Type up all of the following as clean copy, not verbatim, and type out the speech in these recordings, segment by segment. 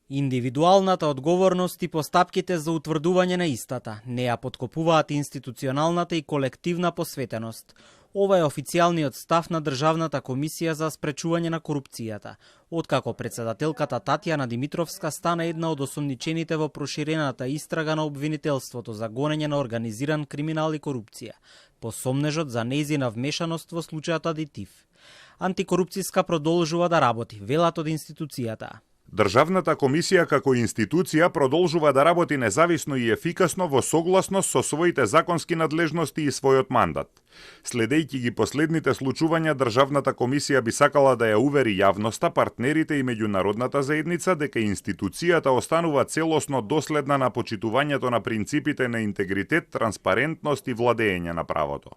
Индивидуалната одговорност и постапките за утврдување на истата не ја поткопуваат институционалната и колективна посветеност. Ова е официјалниот став на Државната комисија за спречување на корупцијата, откако председателката Татјана Димитровска стана една од осомничените во проширената истрага на обвинителството за гонење на организиран криминал и корупција, по сомнежот за нејзина вмешаност во случајот Адитив. Антикорупцијска продолжува да работи, велат од институцијата. Државната комисија како институција продолжува да работи независно и ефикасно во согласност со своите законски надлежности и својот мандат. Следејќи ги последните случувања, Државната комисија би сакала да ја увери јавноста, партнерите и меѓународната заедница дека институцијата останува целосно доследна на почитувањето на принципите на интегритет, транспарентност и владење на правото.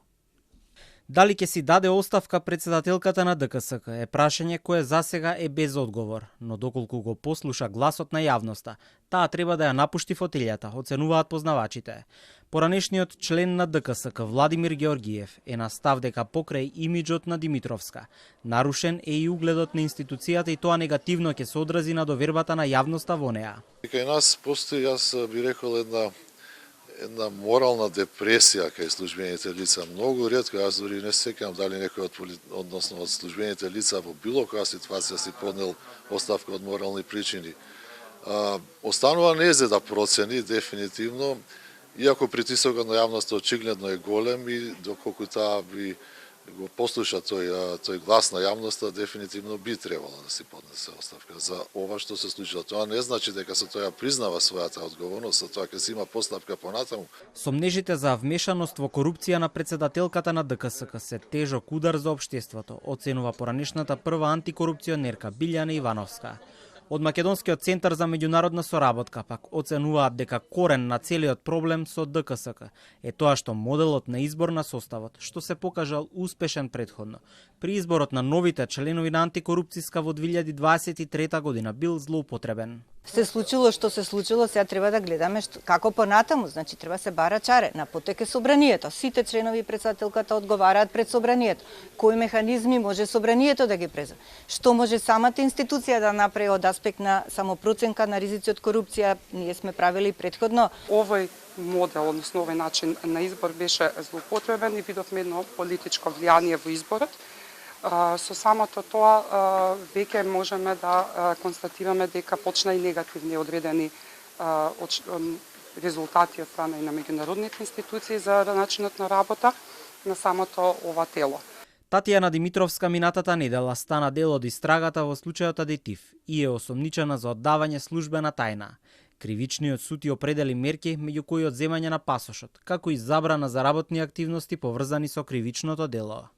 Дали ќе си даде оставка председателката на ДКСК е прашање кое засега е без одговор, но доколку го послуша гласот на јавноста, таа треба да ја напушти фотелјата, оценуваат познавачите. Поранешниот член на ДКСК Владимир Георгиев е на став дека покрај имиџот на Димитровска, нарушен е и угледот на институцијата и тоа негативно ќе се одрази на довербата на јавноста во неа. Кај нас постои, јас би рекол, една морална депресија кај службените лица. Многу ретко, јас дори не сеќам дали некој од службените лица во било која ситуација си поднел оставка од морални причини. Останува незе да процени дефинитивно, иако притисокот на јавноста очигледно е голем и доколку таа би го послуша тој глас на јавноста, дефинитивно би требало да си поднесе оставка за ова што се случило. Тоа не значи дека со тоа признава својата одговорност, со тоа ќе си има постапка понатаму. Сомнежите за вмешаност во корупција на председателката на ДКСК се тежок удар за општеството, оценува поранешната прва антикорупционерка Билјана Ивановска. Од Македонскиот центар за меѓународна соработка пак оценуваат дека корен на целиот проблем со ДКСК е тоа што моделот на избор на составот, што се покажал успешен претходно, при изборот на новите членови на антикорупцијска во 2023 година бил злоупотребен. Се случило што се случило, сега треба да гледаме како понатаму, значи треба се бара чаре, на потек е собранието. Сите членови и председателката одговараат пред собранието. Кои механизми може собранието да ги преземе? Што може самата институција да направи од аспект на самопроценка на ризици од корупција? Ние сме правили претходно. Овој модел, односно овој начин на избор беше злоупотребен и видовме едно политичко влијание во изборот. Со самото тоа веќе можеме да констатираме дека почна и негативни одредени резултати од страна и на меѓународните институции за начинот на работа на самото ова тело. Татјана Димитровска минатата недела стана дел од истрагата во случајот Адитив и е осомничена за оддавање службена тајна. Кривичниот суд ја определи мерки, меѓу кои одземање на пасошот, како и забрана за работни активности поврзани со кривичното дело.